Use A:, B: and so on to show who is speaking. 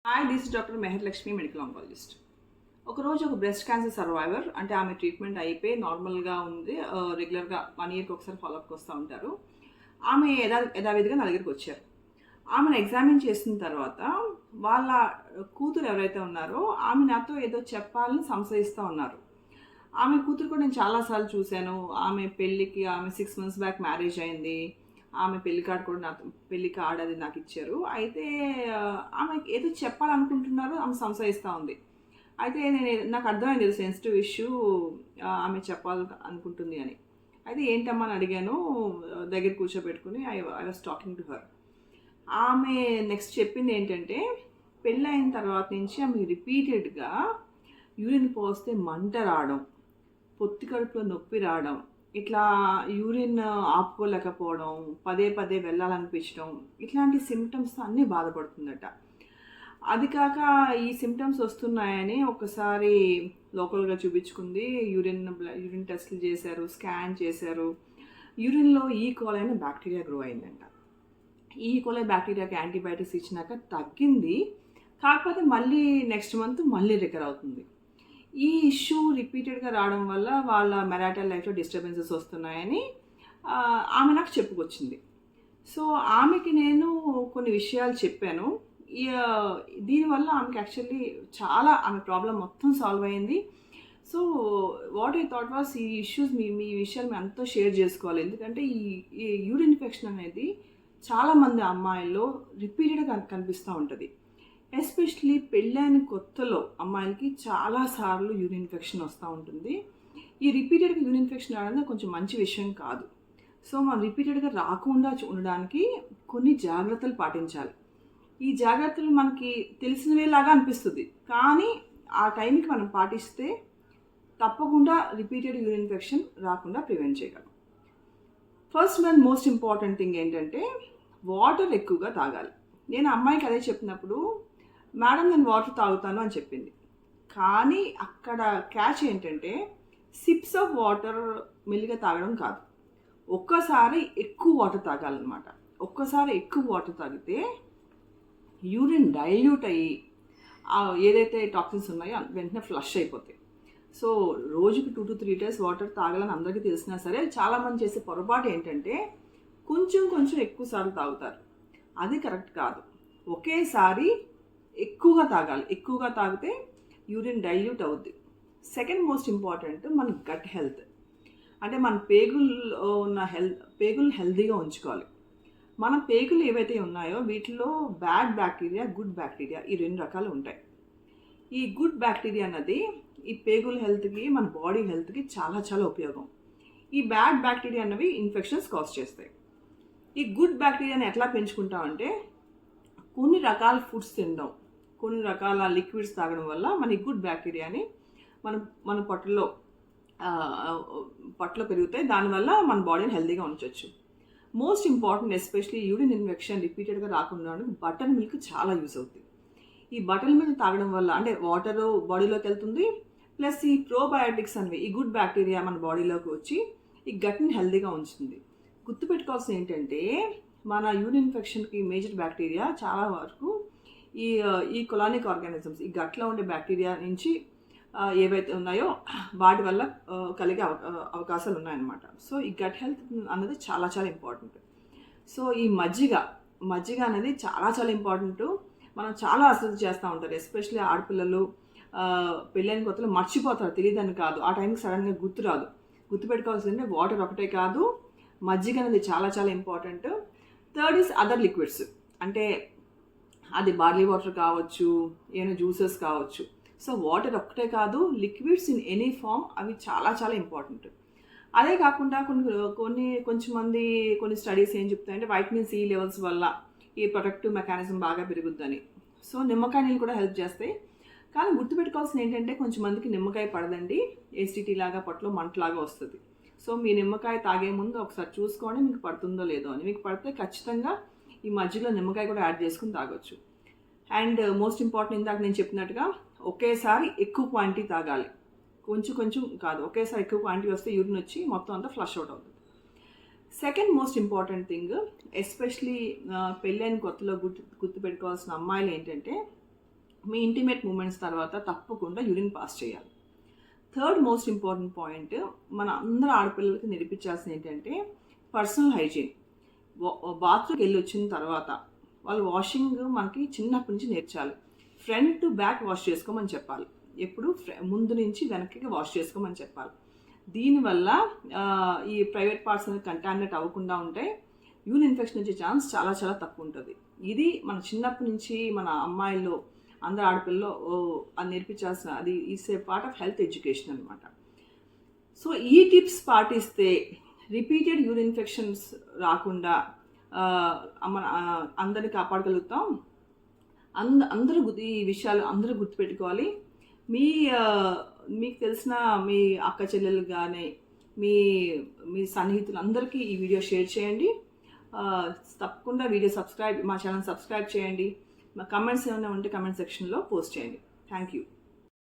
A: Hi, this is doctor Mehar Lakshmi, medical oncologist. ఒకరోజు ఒక breast cancer survivor, అంటే ఆమె ట్రీట్మెంట్ అయిపోయి నార్మల్గా ఉంది. రెగ్యులర్గా 1 ఇయర్కి ఒకసారి ఫాలోఅప్కి వస్తూ ఉంటారు. ఆమె యథావిధిగా నా దగ్గరికి వచ్చారు. ఆమెను ఎగ్జామిన్ చేసిన తర్వాత వాళ్ళ కూతురు ఎవరైతే ఉన్నారో ఆమె నాతో ఏదో చెప్పాలని సంశయిస్తూ ఉన్నారు. ఆమె కూతురు కూడా నేను చాలాసార్లు చూశాను. ఆమె పెళ్ళికి 6 months బ్యాక్ మ్యారేజ్ అయింది. ఆమె పెళ్లి కార్డ్ కూడా పెళ్లి కార్డ్ అది నాకు ఇచ్చారు. అయితే ఆమెకి ఏదో చెప్పాలనుకుంటున్నారు, ఆమె సంశయిస్తూ ఉంది. అయితే నాకు అర్థమైంది ఇది సెన్సిటివ్ ఇష్యూ, ఆమె చెప్పాలి అనుకుంటుంది అని. అయితే ఏంటమ్మా అని అడిగాను. దగ్గర కూర్చోబెట్టుకుని I was talking to her. ఆమె నెక్స్ట్ చెప్పింది ఏంటంటే, పెళ్ళైన తర్వాత నుంచి ఆమె రిపీటెడ్గా యూరిన్ పోస్తే మంట రావడం, పొత్తి కడుపులో నొప్పి రావడం, ఇట్లా యూరిన్ ఆపుకోలేకపోవడం, పదే పదే వెళ్ళాలనిపించడం, ఇట్లాంటి సిమ్టమ్స్ అన్నీ బాధపడుతుందట. అది కాక ఈ సిమ్టమ్స్ వస్తున్నాయని ఒకసారి లోకల్గా చూపించుకుంది. యూరిన్ టెస్ట్లు చేశారు, స్కాన్ చేశారు. యూరిన్లో ఈకోలై అనే బ్యాక్టీరియా గ్రో అయిందంట. ఈకోలై బ్యాక్టీరియాకి యాంటీబయాటిక్స్ ఇచ్చినాక తగ్గింది. కాకపోతే మళ్ళీ నెక్స్ట్ మంత్ మళ్ళీ రికవర్ అవుతుంది. ఈ ఇష్యూ రిపీటెడ్గా రావడం వల్ల వాళ్ళ మ్యారిటల్ లైఫ్లో డిస్టర్బెన్సెస్ వస్తున్నాయని ఆమె నాకు చెప్పుకొచ్చింది. సో ఆమెకి నేను కొన్ని విషయాలు చెప్పాను. దీనివల్ల ఆమెకి యాక్చువల్లీ చాలా ఆమె ప్రాబ్లం మొత్తం సాల్వ్ అయింది. So what I thought was, ఈ ఇష్యూస్ మీ విషయాలు మేము అంతా షేర్ చేసుకోవాలి. ఎందుకంటే ఈ యూరిన్ ఇన్ఫెక్షన్ అనేది చాలామంది అమ్మాయిల్లో రిపీటెడ్గా కనిపిస్తూ ఉంటుంది. ఎస్పెషలీ పెళ్ళైన కొత్తలో అమ్మాయిలకి చాలాసార్లు యూరిన్ ఇన్ఫెక్షన్ వస్తూ ఉంటుంది. ఈ రిపీటెడ్గా యూరిన్ ఇన్ఫెక్షన్ రావడం కొంచెం మంచి విషయం కాదు. సో మనం రిపీటెడ్గా రాకుండా ఉండడానికి కొన్ని జాగ్రత్తలు పాటించాలి. ఈ జాగ్రత్తలు మనకి తెలిసినవేలాగా అనిపిస్తుంది, కానీ ఆ టైంకి మనం పాటిస్తే తప్పకుండా రిపీటెడ్ యూరిన్ ఇన్ఫెక్షన్ రాకుండా ప్రివెంట్ చేయగలం. First and most important thing ఏంటంటే, వాటర్ ఎక్కువగా తాగాలి. నేను అమ్మాయికి అదే చెప్పినప్పుడు, మేడం నేను వాటర్ తాగుతాను అని చెప్పింది. కానీ అక్కడ క్యాచ్ ఏంటంటే, సిప్స్ ఆఫ్ వాటర్ మెల్లిగా తాగడం కాదు, ఒక్కసారి ఎక్కువ వాటర్ తాగాలన్నమాట. ఒక్కసారి ఎక్కువ వాటర్ తాగితే యూరిన్ డైల్యూట్ అయ్యి ఏదైతే టాక్సిన్స్ ఉన్నాయో వెంటనే ఫ్లష్ అయిపోతాయి. సో రోజుకి 2 to 3 liters వాటర్ తాగాలని అందరికీ తెలిసినా సరే, చాలామంది చేసే పొరపాటు ఏంటంటే కొంచెం కొంచెం ఎక్కువసార్లు తాగుతారు. అది కరెక్ట్ కాదు. ఒకేసారి ఎక్కువగా తాగాలి. ఎక్కువగా తాగితే యూరిన్ డైల్యూట్ అవుద్ది. సెకండ్ మోస్ట్ ఇంపార్టెంట్ మన గట్ హెల్త్. అంటే మన పేగుల్లో ఉన్న పేగులు హెల్తీగా ఉంచుకోవాలి. మన పేగులు ఏవైతే ఉన్నాయో వీటిలో బ్యాడ్ బ్యాక్టీరియా, గుడ్ బ్యాక్టీరియా, ఈ 2 రకాలు ఉంటాయి. ఈ గుడ్ బ్యాక్టీరియా అన్నది ఈ పేగుల హెల్త్కి, మన బాడీ హెల్త్కి చాలా చాలా ఉపయోగం. ఈ బ్యాడ్ బ్యాక్టీరియా అన్నవి ఇన్ఫెక్షన్స్ కాజ్ చేస్తాయి. ఈ గుడ్ బ్యాక్టీరియాని ఎట్లా పెంచుకుంటామంటే, కొన్ని రకాల ఫుడ్స్ తినడం, కొన్ని రకాల లిక్విడ్స్ తాగడం వల్ల మన ఈ గుడ్ బ్యాక్టీరియాని మన పొట్టలో పెరుగుతాయి. దానివల్ల మన బాడీని హెల్తీగా ఉంచవచ్చు. Most important, especially urine infection రిపీటెడ్గా రాకుండా బటర్ మిల్క్ చాలా యూజ్ అవుతుంది. ఈ బటర్ మిల్క్ తాగడం వల్ల అంటే వాటర్ బాడీలోకి వెళ్తుంది, ప్లస్ ఈ ప్రోబయోటిక్స్ అనేవి, ఈ గుడ్ బ్యాక్టీరియా మన బాడీలోకి వచ్చి ఈ గట్ని హెల్తీగా ఉంచుతుంది. గుర్తుపెట్టుకోవాల్సింది ఏంటంటే, మన యూరిన్ ఇన్ఫెక్షన్కి మేజర్ బ్యాక్టీరియా చాలా వరకు ఈ కొలానిక్ ఆర్గానిజమ్స్, ఈ గట్లో ఉండే బ్యాక్టీరియా నుంచి ఏవైతే ఉన్నాయో వాటి వల్ల కలిగే అవకాశాలు ఉన్నాయన్నమాట. సో ఈ గట్ హెల్త్ అన్నది చాలా చాలా ఇంపార్టెంట్. సో ఈ మజ్జిగ అనేది చాలా చాలా ఇంపార్టెంట్. మనం చాలా అశ్రద్ధ చేస్తూ ఉంటారు, ఎస్పెషల్లీ ఆడపిల్లలు. పెళ్ళైన కొత్తలో మర్చిపోతారు, తెలియదని కాదు, ఆ టైంకి సడన్గా గుర్తురాదు. గుర్తుపెట్టుకోవాల్సిందంటే వాటర్ ఒకటే కాదు, మజ్జిగ అనేది చాలా చాలా important. Third is other liquids. అంటే అది బార్లీ వాటర్ కావచ్చు, ఏమైనా జ్యూసెస్ కావచ్చు. సో వాటర్ ఒక్కటే కాదు, లిక్విడ్స్ ఇన్ ఎనీ ఫామ్ అవి చాలా చాలా ఇంపార్టెంట్. అదే కాకుండా కొన్ని స్టడీస్ ఏం చెప్తాయంటే, వైటమిన్ సి లెవెల్స్ వల్ల ఈ ప్రొటెక్టివ్ మెకానిజం బాగా పెరుగుద్దని. సో నిమ్మకాయ నీళ్ళు కూడా హెల్ప్ చేస్తాయి. కానీ గుర్తుపెట్టుకోవాల్సింది ఏంటంటే, కొంచెంమందికి నిమ్మకాయ పడదండి, ఎసిడిటీ లాగా పొట్టలో మంటలాగా వస్తుంది. సో మీ నిమ్మకాయ తాగే ముందు ఒకసారి చూసుకోండి మీకు పడుతుందో లేదో అని. మీకు పడితే ఖచ్చితంగా ఈ మధ్యలో నిమ్మకాయ కూడా యాడ్ చేసుకుని తాగొచ్చు. అండ్ మోస్ట్ ఇంపార్టెంట్, ఇందాక నేను చెప్పినట్టుగా ఒకేసారి ఎక్కువ క్వాంటిటీ తాగాలి, కొంచెం కొంచెం కాదు. ఒకేసారి ఎక్కువ క్వాంటిటీ వస్తే యూరిన్ వచ్చి మొత్తం అంతా ఫ్లష్ అవుట్ అవుతుంది. Second most important thing, especially పెళ్ళైన కొత్తలో గుర్తుపెట్టుకోవాల్సిన అమ్మాయిలు ఏంటంటే, మీ ఇంటిమేట్ మూమెంట్స్ తర్వాత తప్పకుండా యూరిన్ పాస్ చేయాలి. థర్డ్ మోస్ట్ ఇంపార్టెంట్ పాయింట్ మన అందరు ఆడపిల్లలకి నేర్పించాల్సింది ఏంటంటే పర్సనల్ హైజీన్. బాత్రూమ్కి వెళ్ళి వచ్చిన తర్వాత వాళ్ళు వాషింగ్ మనకి చిన్నప్పటి నుంచి నేర్చాలి. ఫ్రంట్ టు బ్యాక్ వాష్ చేసుకోమని చెప్పాలి. ఎప్పుడు ముందు నుంచి వెనక్కి వాష్ చేసుకోమని చెప్పాలి. దీనివల్ల ఈ ప్రైవేట్ పార్ట్స్ అనేది కంటామినేట్ అవ్వకుండా ఉంటే యూరిన్ ఇన్ఫెక్షన్ వచ్చే ఛాన్స్ చాలా చాలా తక్కువ ఉంటుంది. ఇది మన చిన్నప్పటి నుంచి మన అమ్మాయిల్లో అందరు ఆడపిల్లో అది నేర్పించాల్సిన, అది is a part of health education అనమాట. సో ఈ టిప్స్ పాటిస్తే రిపీటెడ్ యూరిన్ ఇన్ఫెక్షన్స్ రాకుండా మన అందరిని కాపాడగలుగుతాం. అందరూ ఈ విషయాలు అందరూ గుర్తుపెట్టుకోవాలి. మీకు తెలిసిన మీ అక్క చెల్లెలు కానీ మీ సన్నిహితులందరికీ ఈ వీడియో షేర్ చేయండి. తప్పకుండా మా ఛానల్ సబ్స్క్రైబ్ చేయండి. మా కమెంట్స్ ఏమైనా ఉంటే కమెంట్ సెక్షన్లో పోస్ట్ చేయండి. Thank you.